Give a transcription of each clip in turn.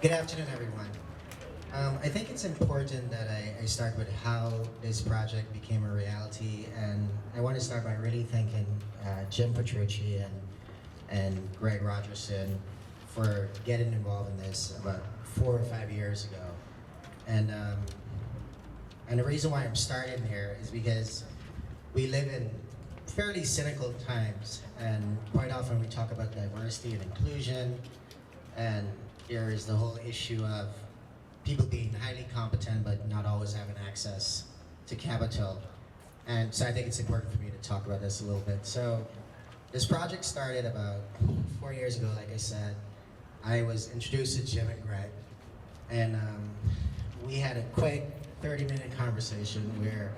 Good afternoon, everyone. I think it's important that I start with how this project became a reality, and I want to start by really thanking Jim Petrucci and Greg Rogerson for getting involved in this about 4 or 5 years ago. And the reason why I'm starting here is because we live in fairly cynical times, and quite often we talk about diversity and inclusion, and there is the whole issue of people being highly competent but not always having access to capital. And so I think it's important for me to talk about this a little bit. So this project started about 4 years ago, like I said. I was introduced to Jim and Greg, and we had a quick 30-minute conversation where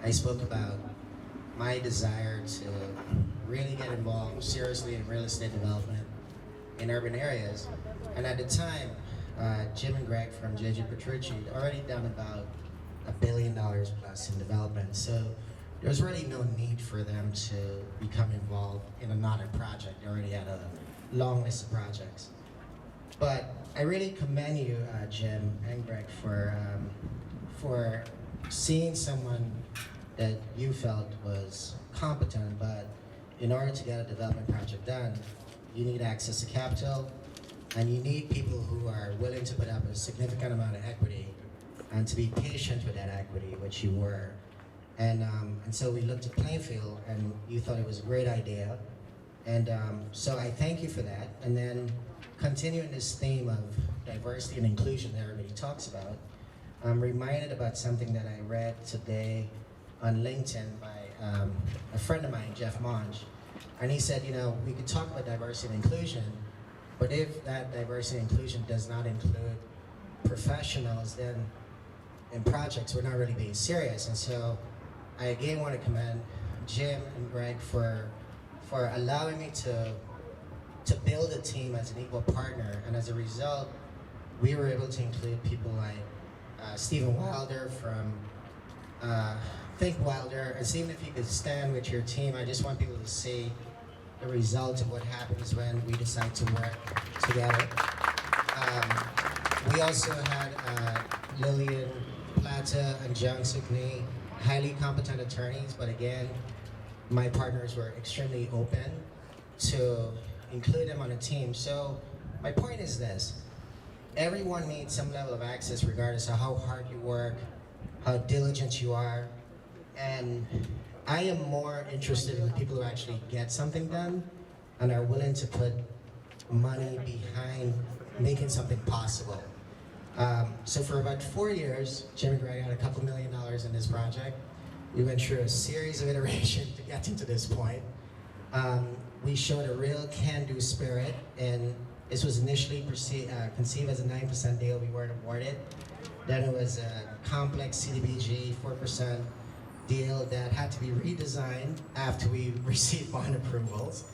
I spoke about my desire to really get involved seriously in real estate development in urban areas. And at the time, Jim and Greg from JJ Petrucci had already done about $1 billion plus in development. So there was really no need for them to become involved in another project. They already had a long list of projects. But I really commend you, Jim and Greg, for seeing someone that you felt was competent, but in order to get a development project done, you need access to capital, and you need people who are willing to put up a significant amount of equity and to be patient with that equity, which you were. And so we looked at Plainfield, and you thought it was a great idea. And so I thank you for that. And then continuing this theme of diversity and inclusion that everybody talks about, I'm reminded about something that I read today on LinkedIn by a friend of mine, Jeff Monge. And he said, you know, we could talk about diversity and inclusion, but if that diversity and inclusion does not include professionals, then in projects, we're not really being serious. And so I again want to commend Jim and Greg for allowing me to build a team as an equal partner. And as a result, we were able to include people like Stephen Wilder from Think Wilder. And Stephen, if you could stand with your team, I just want people to see the result of what happens when we decide to work together. We also had Lillian Plata and John Sukni, highly competent attorneys, but again, my partners were extremely open to include them on a team. So my point is this: everyone needs some level of access regardless of how hard you work, how diligent you are. And I am more interested in the people who actually get something done and are willing to put money behind making something possible. So for about 4 years, Jim and Greg had a couple $1 million in this project. We went through a series of iterations to get to this point. We showed a real can-do spirit, and this was initially conceived as a 9% deal. We weren't awarded. Then it was a complex CDBG 4% deal that had to be redesigned after we received bond approvals.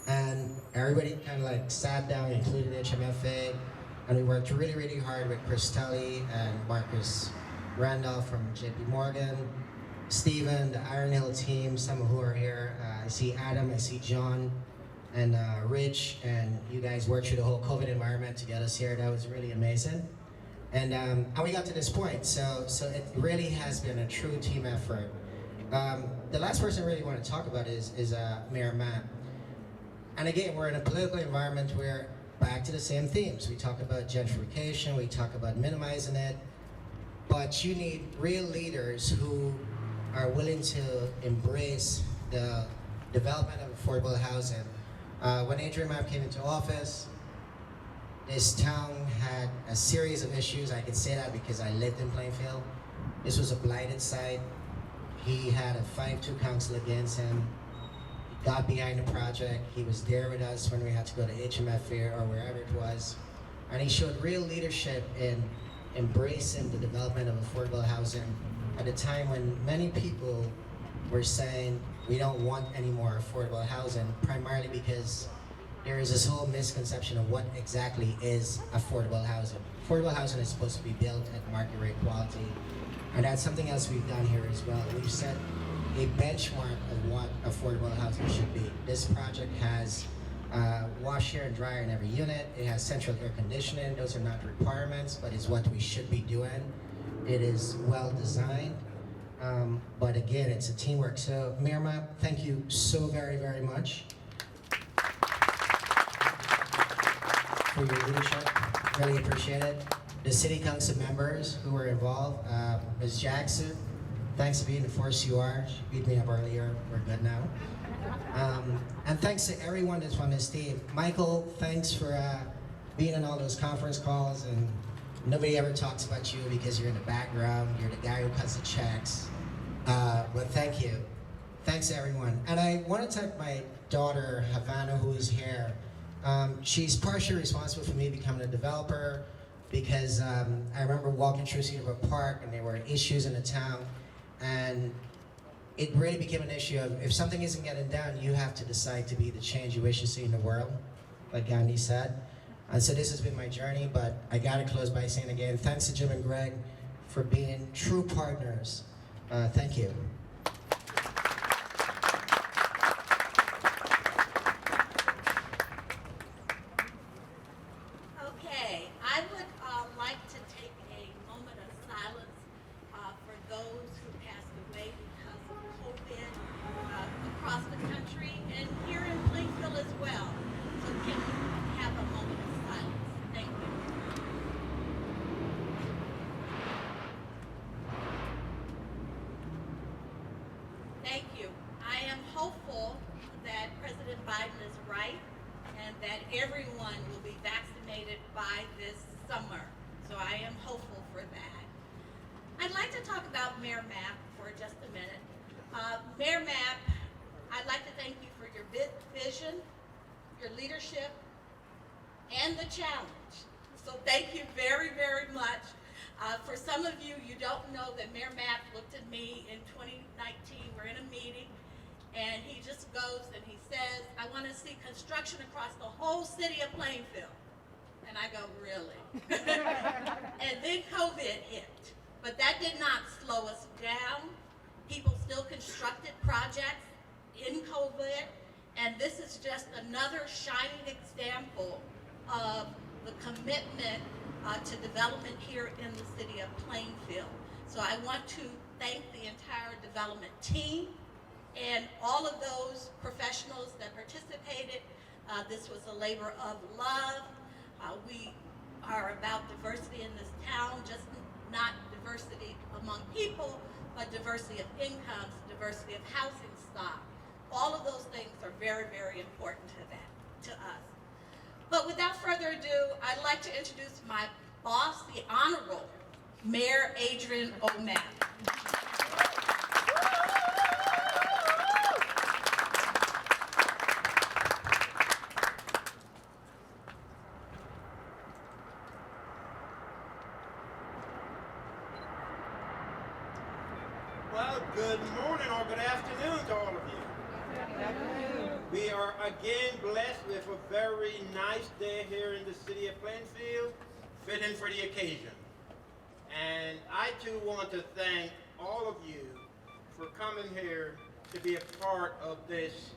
And everybody kind of like sat down, included HMFA, and we worked really, really hard with Chris Tully and Marcus Randolph from JP Morgan, Stephen, the Iron Hill team, some who are here. I see Adam, I see John, and Rich, and you guys worked through the whole COVID environment to get us here. That was really amazing. And we got to this point, so it really has been a true team effort. The last person I really want to talk about is Mayor Matt. And again, we're in a political environment where, back to the same themes. We talk about gentrification, we talk about minimizing it, but you need real leaders who are willing to embrace the development of affordable housing. When Adriano came into office, this town had a series of issues. I can say that because I lived in Plainfield. This was a blighted site. He had a 5-2 council against him. He got behind the project. He was there with us when we had to go to HMFA or wherever it was. And he showed real leadership in embracing the development of affordable housing at a time when many people were saying we don't want any more affordable housing, primarily because there is this whole misconception of what exactly is affordable housing. Affordable housing is supposed to be built at market rate quality, and that's something else we've done here as well. We've set a benchmark of what affordable housing should be. This project has wash washer and dryer in every unit. It has central air conditioning. Those are not requirements, but it's what we should be doing. It is well designed. But again, it's a teamwork. So, Mayor Mapp, thank you so very, very much for your leadership. Really appreciate it. The City Council members who were involved, Ms. Jackson, thanks for being the force you are. She beat me up earlier. We're good now. And thanks to everyone that's on this team. Michael, thanks for being in all those conference calls, and nobody ever talks about you because you're in the background. You're the guy who cuts the checks. But thank you. Thanks, everyone. And I want to thank my daughter, Havana, who is here. She's partially responsible for me becoming a developer because I remember walking through Cedar Park and there were issues in the town. And it really became an issue of if something isn't getting done, you have to decide to be the change you wish to see in the world, like Gandhi said. And so this has been my journey, but I gotta close by saying again, thanks to Jim and Greg for being true partners. Thank you. Okay, I would like to take a moment of silence for those who passed away because of COVID across the country and here in Plainfield as well. So can we have a moment of silence? Thank you. Thank you. I am hopeful that President Biden is right and that everyone will be vaccinated by this summer. So I am hopeful for that. I'd like to talk about Mayor Mapp for just a minute. Mayor Mapp, I'd like to thank you for your vision, your leadership, and the challenge. So thank you very, very much. For some of you, you don't know that Mayor Mapp looked at me in 2019. We're in a meeting, and he just goes and he says, I want to see construction across the whole city of Plainfield. And I go, really? And then COVID hit. But that did not slow us down. People still constructed projects in COVID, and this is just another shining example of the commitment to development here in the city of Plainfield. So I want to thank the entire development team and all of those professionals that participated. This was a labor of love. We are about diversity in this town, just not diversity among people, but diversity of incomes, diversity of housing stock. All of those things are very, very important to us. But without further ado, I'd like to introduce my boss, the Honorable Mayor Adrian O'Malley. Well, good morning or good afternoon to all of you. We are again blessed with a very nice day here in the city of Plainfield, fitting for the occasion. And I too want to thank all of you for coming here to be a part of this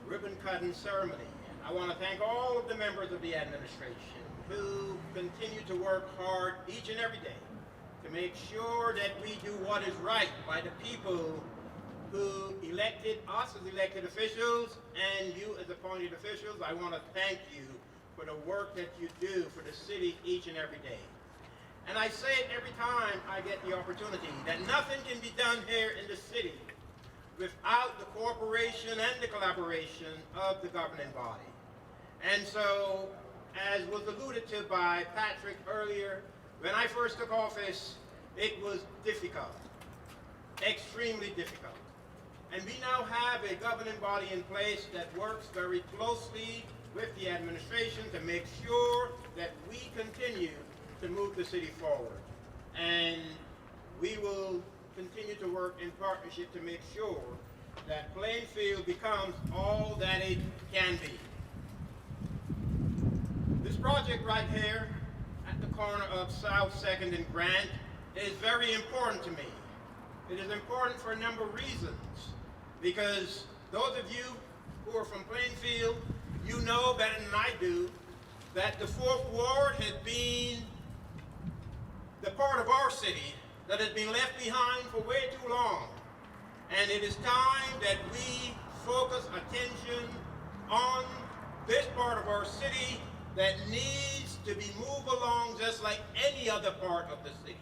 ribbon cutting ceremony. I want to thank all of the members of the administration who continue to work hard each and every day to make sure that we do what is right by the people who elected us as elected officials and you as appointed officials. I want to thank you for the work that you do for the city each and every day. And I say it every time I get the opportunity that nothing can be done here in the city without the cooperation and the collaboration of the governing body. And so, as was alluded to by Patrick earlier, when I first took office, it was difficult, extremely difficult. And we now have a governing body in place that works very closely with the administration to make sure that we continue to move the city forward. And we will continue to work in partnership to make sure that Plainfield becomes all that it can be. This project right here at the corner of South 2nd and Grant is very important to me. It is important for a number of reasons, because those of you who are from Plainfield, you know that that the Fourth Ward has been the part of our city that has been left behind for way too long. And it is time that we focus attention on this part of our city that needs to be moved along just like any other part of the city.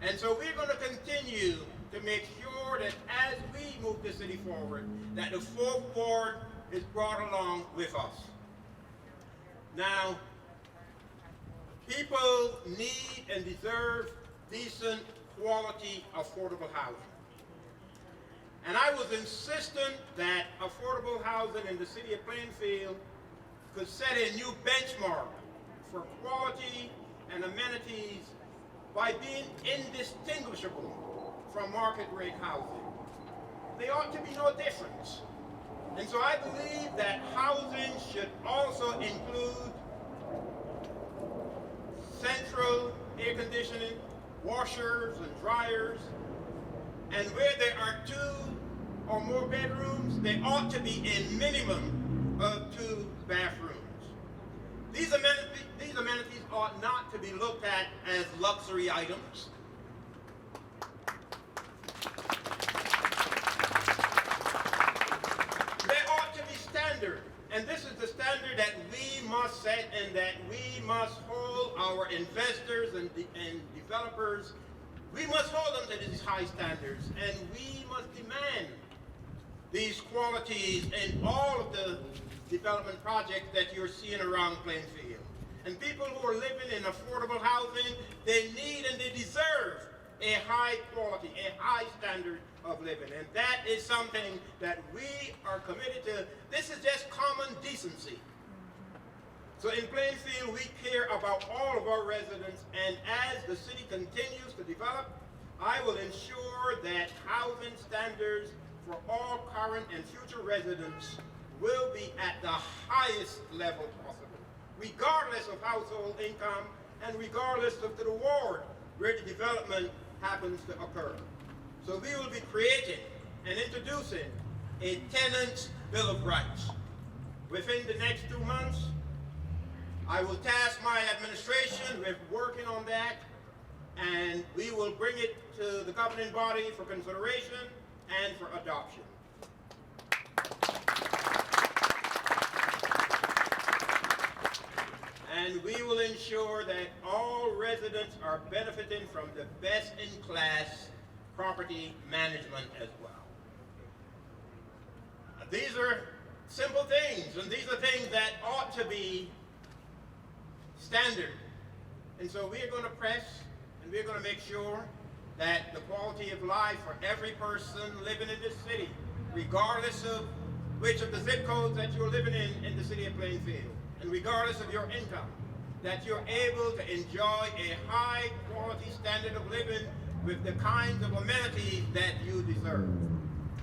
And so we're going to continue to make sure that as we move the city forward, that the Fourth Ward is brought along with us. Now, people need and deserve decent, quality, affordable housing. And I was insistent that affordable housing in the city of Plainfield could set a new benchmark for quality and amenities by being indistinguishable from market rate housing. They ought to be no different. And so I believe that housing should also include central air conditioning, washers and dryers, and where there are 2 or more bedrooms, there ought to be a minimum of 2 bathrooms. These amenities ought not to be looked at as luxury items. They ought to be standard, and this is the standard that we must set and that we must hold our investors and developers. We must hold them to these high standards, and we must demand these qualities in all of the development projects that you're seeing around Plainfield. And people who are living in affordable housing, they need and they deserve a high quality, a high standard of living. And that is something that we are committed to. This is just common decency. So in Plainfield, we care about all of our residents, and as the city continues to develop, I will ensure that housing standards for all current and future residents will be at the highest level possible, regardless of household income and regardless of the ward where the development happens to occur. So we will be creating and introducing a tenant bill of rights. Within the next 2 months, I will task my administration with working on that, and we will bring it to the governing body for consideration and for adoption. And we will ensure that all residents are benefiting from the best-in-class property management as well. These are simple things, and these are things that ought to be standard. And so we are going to press, and we're going to make sure that the quality of life for every person living in this city, regardless of which of the zip codes that you're living in the city of Plainfield, and regardless of your income, that you're able to enjoy a high quality standard of living with the kinds of amenities that you deserve.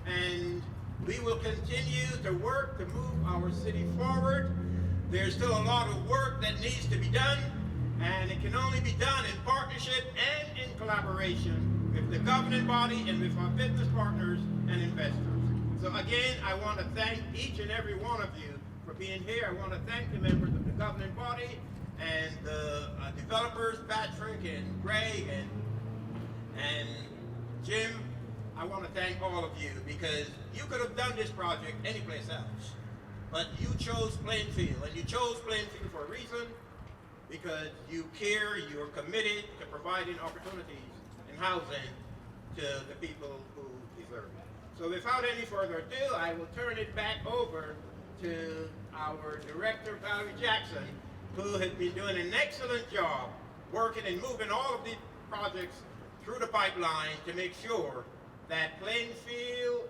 And we will continue to work to move our city forward. There's still a lot of work that needs to be done, and it can only be done in partnership and in collaboration with the governing body and with our business partners and investors. So again, I want to thank each and every one of you for being here. I want to thank the members of the governing body and the developers, Patrick and Greg and Jim. I want to thank all of you, because you could have done this project anyplace else, but you chose Plainfield, and you chose Plainfield for a reason, because you care, you're committed to providing opportunities and housing to the people who deserve it. So without any further ado, I will turn it back over to our director, Valerie Jackson, who has been doing an excellent job working and moving all of these projects through the pipeline to make sure that Plainfield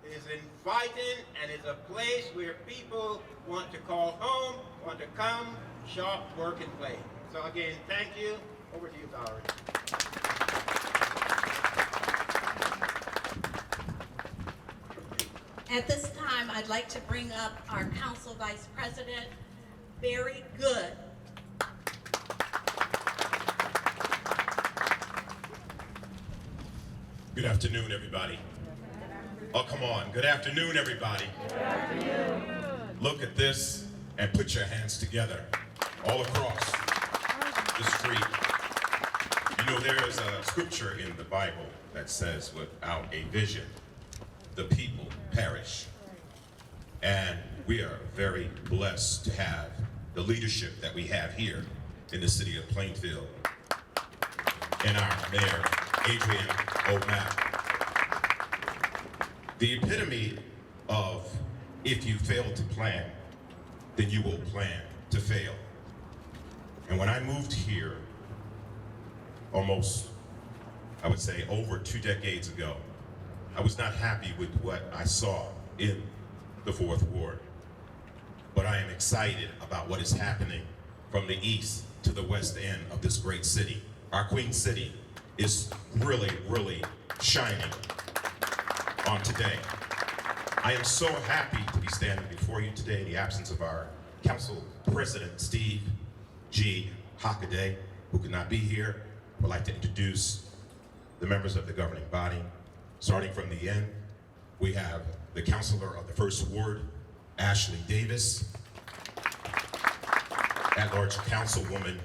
is inviting and is a place where people want to call home, want to come, shop, work, and play. So again, thank you. Over to you, Valerie. At this time, I'd like to bring up our Council Vice President, Barry Good. Good afternoon, everybody. Oh, come on. Good afternoon, everybody. Good afternoon. Look at this and put your hands together all across the street. You know, there is a scripture in the Bible that says, without a vision, the people perish. And we are very blessed to have the leadership that we have here in the city of Plainfield, and our mayor, Adriano. The epitome of, if you fail to plan, then you will plan to fail. And when I moved here, almost, I would say, over 2 decades ago, I was not happy with what I saw in the 4th Ward. But I am excited about what is happening from the east to the west end of this great city. Our Queen City is really, really shining on today. I am so happy to be standing before you today in the absence of our Council President, Steve G. Hockaday, who could not be here. I would like to introduce the members of the governing body. Starting from the end, we have the Councilor of the 1st Ward, Ashley Davis, at-large Councilwoman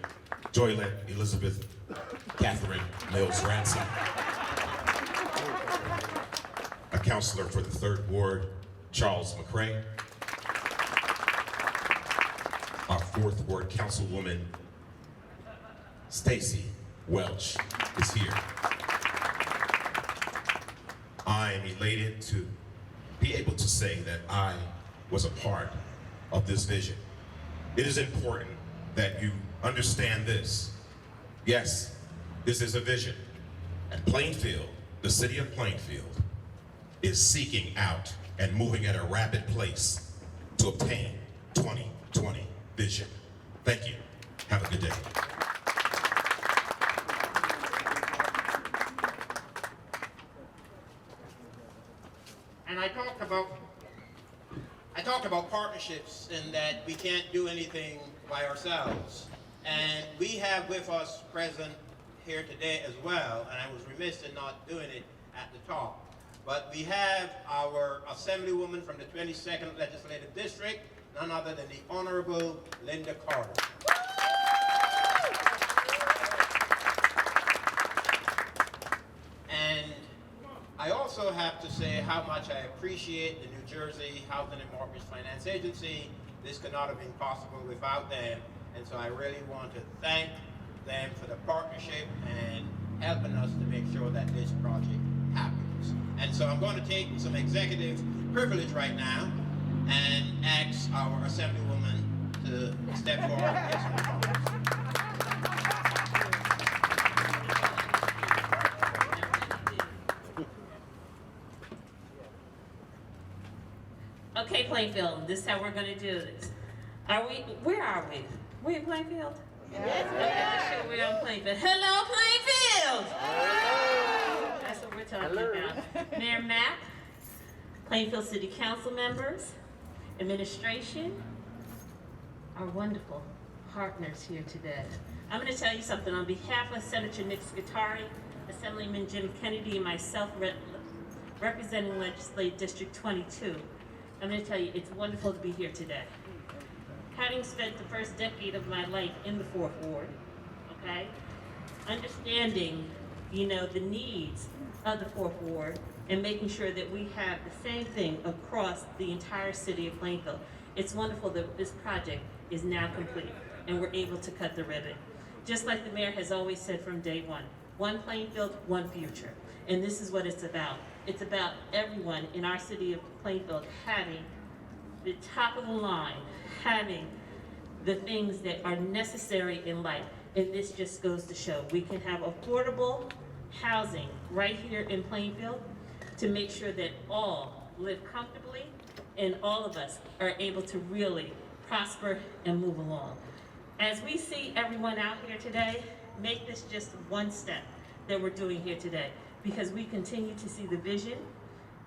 Joylette Elizabeth Catherine Mills Ransom, a Councilor for the 3rd Ward, Charles McCray, our 4th Ward Councilwoman Stacy Welch is here. I am elated to be able to say that I was a part of this vision. It is important that you understand this. Yes, this is a vision. And Plainfield, the city of Plainfield, is seeking out and moving at a rapid pace to obtain 2020 vision. Thank you. Have a good day. And I talked about partnerships and that we can't do anything by ourselves. And we have with us present here today as well, and I was remiss in not doing it at the top. But we have our Assemblywoman from the 22nd Legislative District, none other than the Honorable Linda Carter. And I also have to say how much I appreciate the New Jersey Housing and Mortgage Finance Agency. This could not have been possible without them. And so I really want to thank them for the partnership and helping us to make sure that this project happens. And so I'm going to take some executive privilege right now and ask our Assemblywoman to step forward and make some comments. Okay, Plainfield, this is how we're gonna do this. Where are we? We in Plainfield? Yes, okay, sure we're on Plainfield. Hello, Plainfield! That's what we're talking about. Mayor Mack, Plainfield City Council members, administration, our wonderful partners here today. I'm gonna tell you something on behalf of Senator Nick Scutari, Assemblyman Jim Kennedy, and myself representing Legislative District 22. I'm going to tell you, it's wonderful to be here today. Having spent the first decade of my life in the 4th Ward, okay, understanding, the needs of the 4th Ward and making sure that we have the same thing across the entire city of Plainfield. It's wonderful that this project is now complete and we're able to cut the ribbon. Just like the mayor has always said from day one Plainfield, one future. And this is what it's about. It's about everyone in our city of Plainfield having the top of the line, having the things that are necessary in life. And this just goes to show we can have affordable housing right here in Plainfield to make sure that all live comfortably and all of us are able to really prosper and move along. As we see everyone out here today, make this just one step that we're doing here today, because we continue to see the vision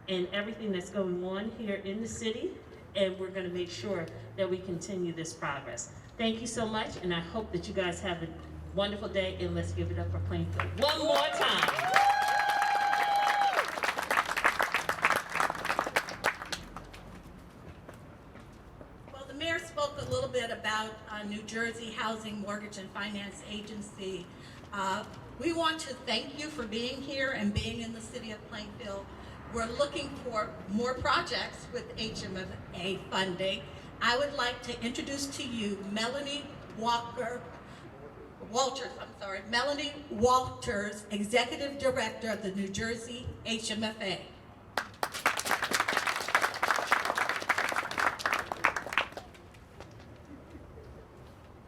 and everything that's going on here in the city, and we're going to make sure that we continue this progress. Thank you so much, and I hope that you guys have a wonderful day, and let's give it up for Plainfield one more time. Well, the mayor spoke a little bit about New Jersey Housing Mortgage and Finance Agency. We want to thank you for being here and being in the city of Plainfield. We're looking for more projects with HMFA funding. I would like to introduce to you Melanie Walters, Executive Director of the New Jersey HMFA.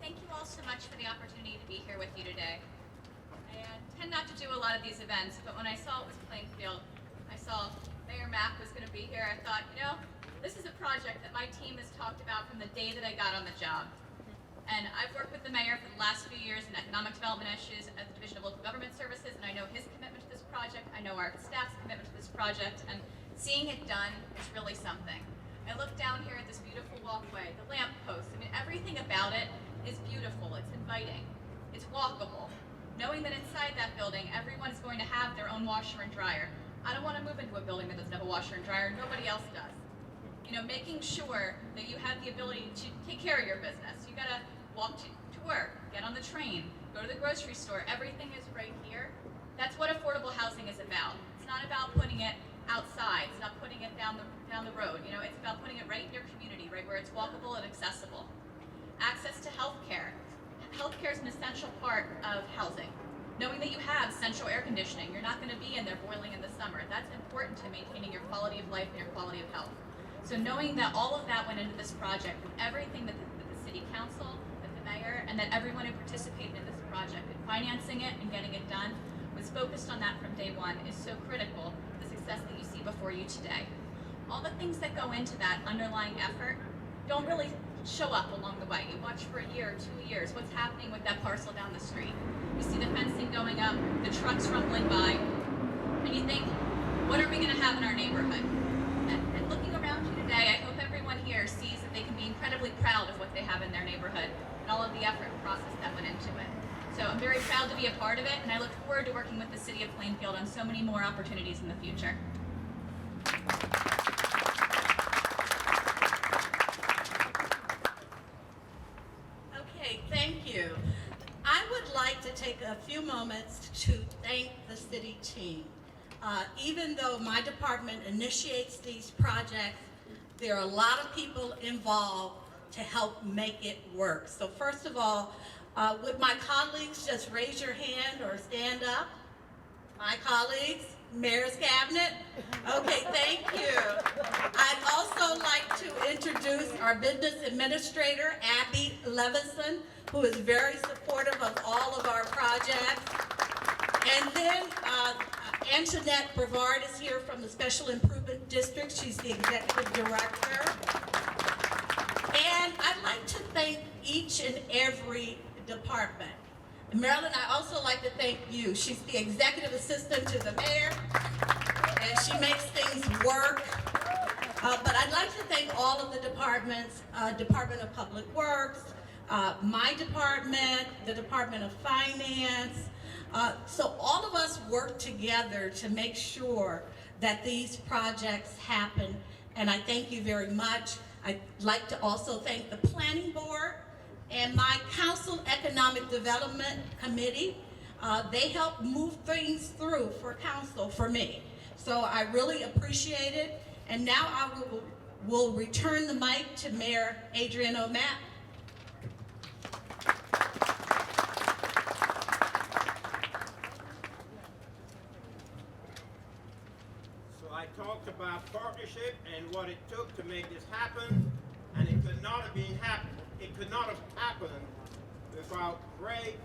Thank you all so much for the opportunity to be here with you today. I tend not to do a lot of these events, but when I saw it was Plainfield, I saw Mayor Mack was going to be here, I thought, you know, this is a project that my team has talked about from the day that I got on the job. And I've worked with the mayor for the last few years in economic development issues at the Division of Local Government Services, and I know his commitment to this project, I know our staff's commitment to this project, and seeing it done is really something. I look down here at this beautiful walkway, the lamp posts, I mean, everything about it is beautiful, it's inviting, it's walkable. Knowing that inside that building, everyone is going to have their own washer and dryer. I don't want to move into a building that doesn't have a washer and dryer, nobody else does. You know, making sure that you have the ability to take care of your business. You gotta walk to work, get on the train, go to the grocery store, everything is right here. That's what affordable housing is about. It's not about putting it outside, it's not putting it down the road, you know, it's about putting it right in your community, right where it's walkable and accessible. Access to healthcare. Healthcare is an essential part of housing. Knowing that you have central air conditioning, you're not gonna be in there boiling in the summer. That's important to maintaining your quality of life and your quality of health. So knowing that all of that went into this project and everything that the city council, that the mayor, and that everyone who participated in this project and financing it and getting it done was focused on that from day one is so critical to the success that you see before you today. All the things that go into that underlying effort don't really show up along the way. You watch for a year or 2 years, what's happening with that parcel down the street. You see the fencing going up, the trucks rumbling by, and you think, what are we gonna have in our neighborhood? And looking around you today, I hope everyone here sees that they can be incredibly proud of what they have in their neighborhood and all of the effort and process that went into it. So I'm very proud to be a part of it, and I look forward to working with the city of Plainfield on so many more opportunities in the future. Okay, thank you. I would like to take a few moments to thank the city team. Even though my department initiates these projects, there are a lot of people involved to help make it work. So first of all, would my colleagues just raise your hand or stand up? My colleagues, Mayor's Cabinet. Okay, thank you. I'd also like to introduce our business administrator, Abby Levison, who is very supportive of all of our projects. And then Antoinette Brevard is here from the Special Improvement District. She's the executive director. And I'd like to thank each and every department. Marilyn, I also like to thank you. She's the executive assistant to the mayor, and she makes things work. But I'd like to thank all of the departments, Department of Public Works, my department, the Department of Finance. So all of us work together to make sure that these projects happen, and I thank you very much. I'd like to also thank the Planning Board and my Council Economic Development Committee. They help move things through for council, for me. So I really appreciate it. And now I will return the mic to Mayor Adriano Mapp. So I talked about partnership and what it took to make this happen, and it could not have happened without Greg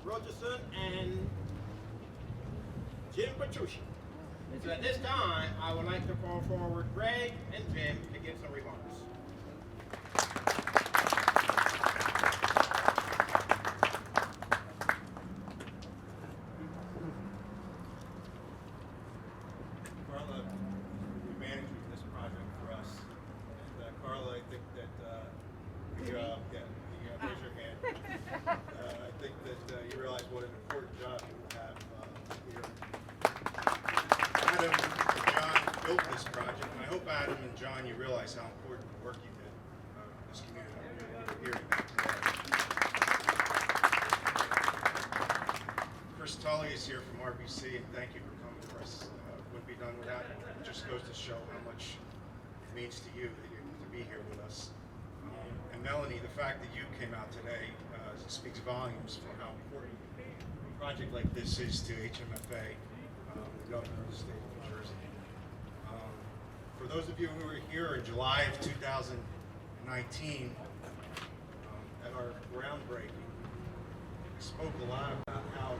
Rogerson and Jim Petrucci. So at this time, I would like to call forward Greg and Jim to give some remarks. Carla, you managed this project for us. And Carla, I think that raise your hand. I think that you realize what an important job you have here. Adam and John built this project, and I hope Adam and John, you realize how important the work you did in this community. employees here from RBC, and thank you for coming to us. Wouldn't be done without you. It just goes to show how much it means to you to be here with us. And Melanie, the fact that you came out today speaks volumes for how important a project like this is to HMFA, the governor of the state of New Jersey. For those of you who were here in July of 2019 at our groundbreaking, we spoke a lot about how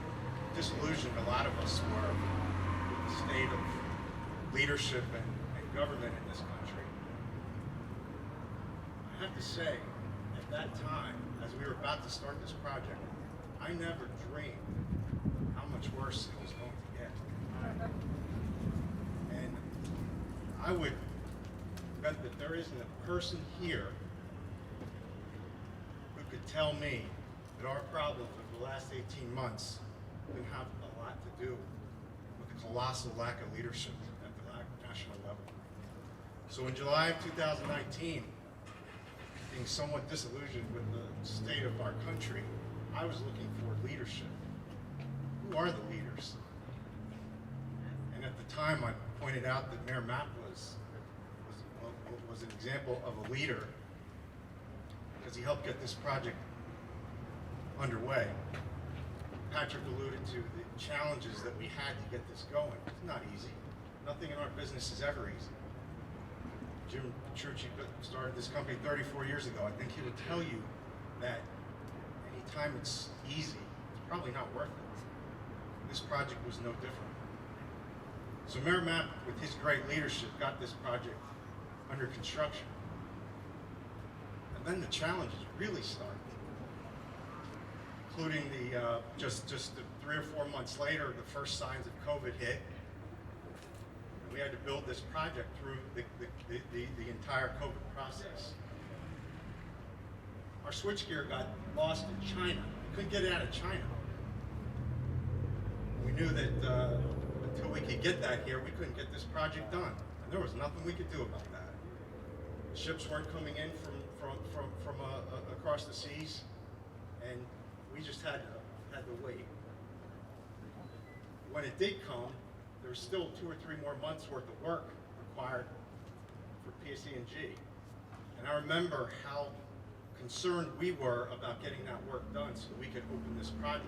disillusioned a lot of us were with the state of leadership and government in this country. I have to say, at that time, as we were about to start this project, I never dreamed how much worse it was going to get. And I would bet that there isn't a person here who could tell me that our problems of the last 18 months didn't have a lot to do with the colossal lack of leadership at the national level. So in July of 2019, being somewhat disillusioned with the state of our country, I was looking for leadership. Who are the leaders? And at the time, I pointed out that Mayor Mapp was an example of a leader because he helped get this project underway. Patrick alluded to the challenges that we had to get this going. It's not easy. Nothing in our business is ever easy. Jim Petrucci started this company 34 years ago. I think he would tell you that anytime it's easy, it's probably not worth it. This project was no different. So Mayor Mapp, with his great leadership, got this project under construction. And then the challenges really started, including the just 3 or 4 months later, the first signs of COVID hit. And we had to build this project through the entire COVID process. Our switchgear got lost in China. We couldn't get it out of China. We knew that until we could get that here, we couldn't get this project done. And there was nothing we could do about that. Ships weren't coming in from across the seas, and we just had to wait. When it did come, there was still 2 or 3 more months worth of work required for PSE&G. And I remember how concerned we were about getting that work done so we could open this project.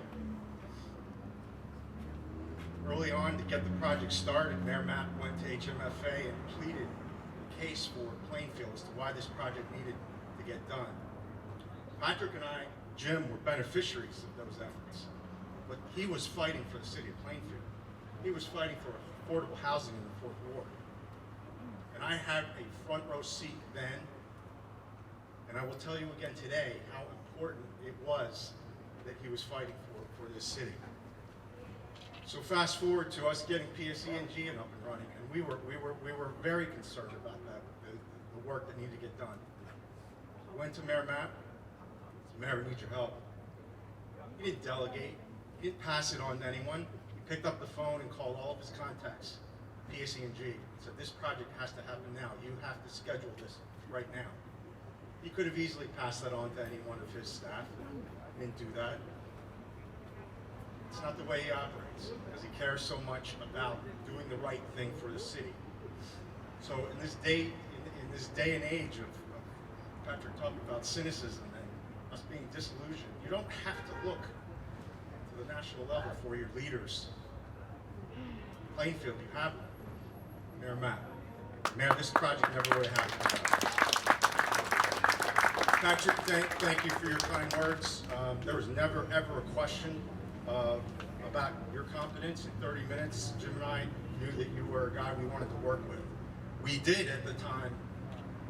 Early on, to get the project started, Mayor Mapp went to HMFA and pleaded the case for Plainfield as to why this project needed to get done. Patrick and I, Jim, were beneficiaries of those efforts, but he was fighting for the city of Plainfield. He was fighting for affordable housing in the 4th Ward. And I had a front row seat then, and I will tell you again today how important it was that he was fighting for this city. So fast forward to us getting PSE&G up and running, and we were very concerned about that, the work that needed to get done. I went to Mayor Mapp. Mayor, we need your help. He didn't delegate. He didn't pass it on to anyone. He picked up the phone and called all of his contacts, PSE&G, said this project has to happen now. You have to schedule this right now. He could have easily passed that on to any one of his staff. He didn't do that. It's not the way he operates, because he cares so much about doing the right thing for the city. So in this day and age of Patrick talking about cynicism and us being disillusioned, you don't have to look to the national level for your leaders. Plainfield, you have them. Mayor Mapp. Mayor, this project never would have happened. Patrick, thank you for your kind words. There was never, ever a question about your competence. In 30 minutes, Jim and I knew that you were a guy we wanted to work with. We did, at the time,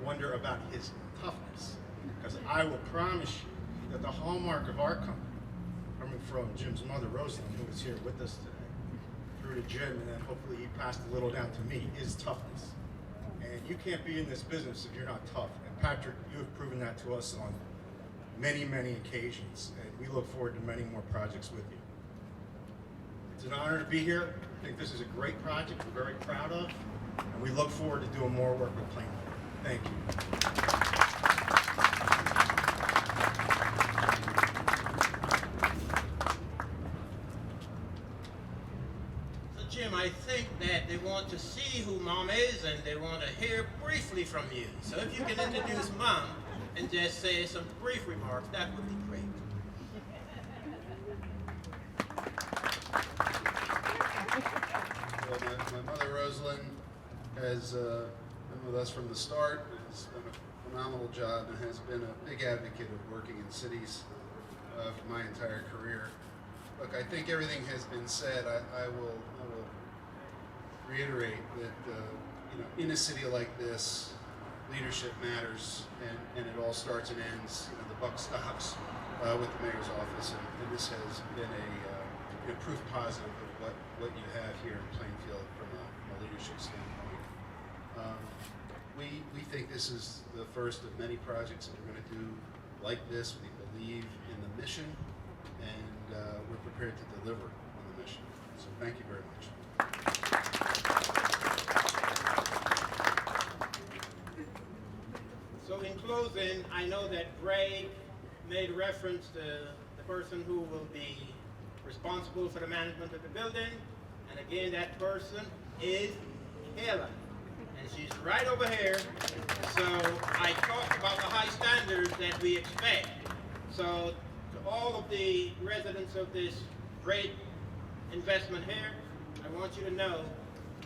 wonder about his toughness. Because I will promise you that the hallmark of our company, coming from Jim's mother, Rosalind, who is here with us today, through to Jim, and then hopefully he passed a little down to me, is toughness. And you can't be in this business if you're not tough. And Patrick, you have proven that to us on many, many occasions. And we look forward to many more projects with you. It's an honor to be here. I think this is a great project we're very proud of. And we look forward to doing more work with Plainfield. Thank you. want to see who Mom is, and they want to hear briefly from you. So if you can introduce Mom and just say some brief remarks, that would be great. Well, my mother, Rosalind, has been with us from the start, has done a phenomenal job, and has been a big advocate of working in cities for my entire career. Look, I think everything has been said. I will reiterate that in a city like this, leadership matters, and it all starts and ends. The buck stops with the mayor's office, and this has been a proof positive of what you have here in Plainfield from a leadership standpoint. We think this is the first of many projects that we're going to do like this. We believe in the mission, and we're prepared to deliver on the mission. So thank you very much. So in closing, I know that Greg made reference to the person who will be responsible for the management of the building. And again, that person is Helen. And she's right over here. So I talked about the high standards that we expect. So to all of the residents of this great investment here, I want you to know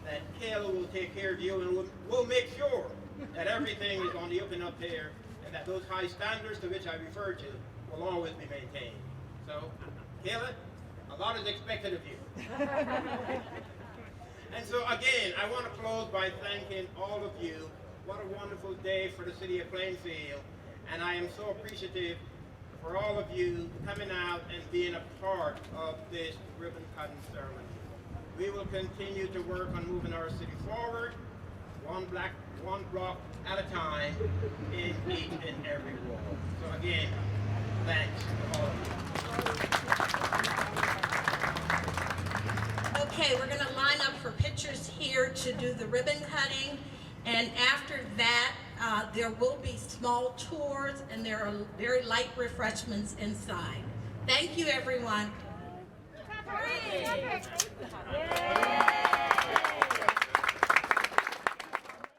that Kayla will take care of you, and we'll make sure that everything is on the up and up here, and that those high standards to which I referred to will always be maintained. So, Kayla, a lot is expected of you. And so again, I want to close by thanking all of you. What a wonderful day for the city of Plainfield. And I am so appreciative for all of you coming out and being a part of this ribbon cutting ceremony. We will continue to work on moving our city forward, one block at a time, in each and every ward. So again, thanks to all of you. Okay, we're gonna line up for pictures here to do the ribbon cutting. And after that, there will be small tours, and there are very light refreshments inside. Thank you, everyone. 3,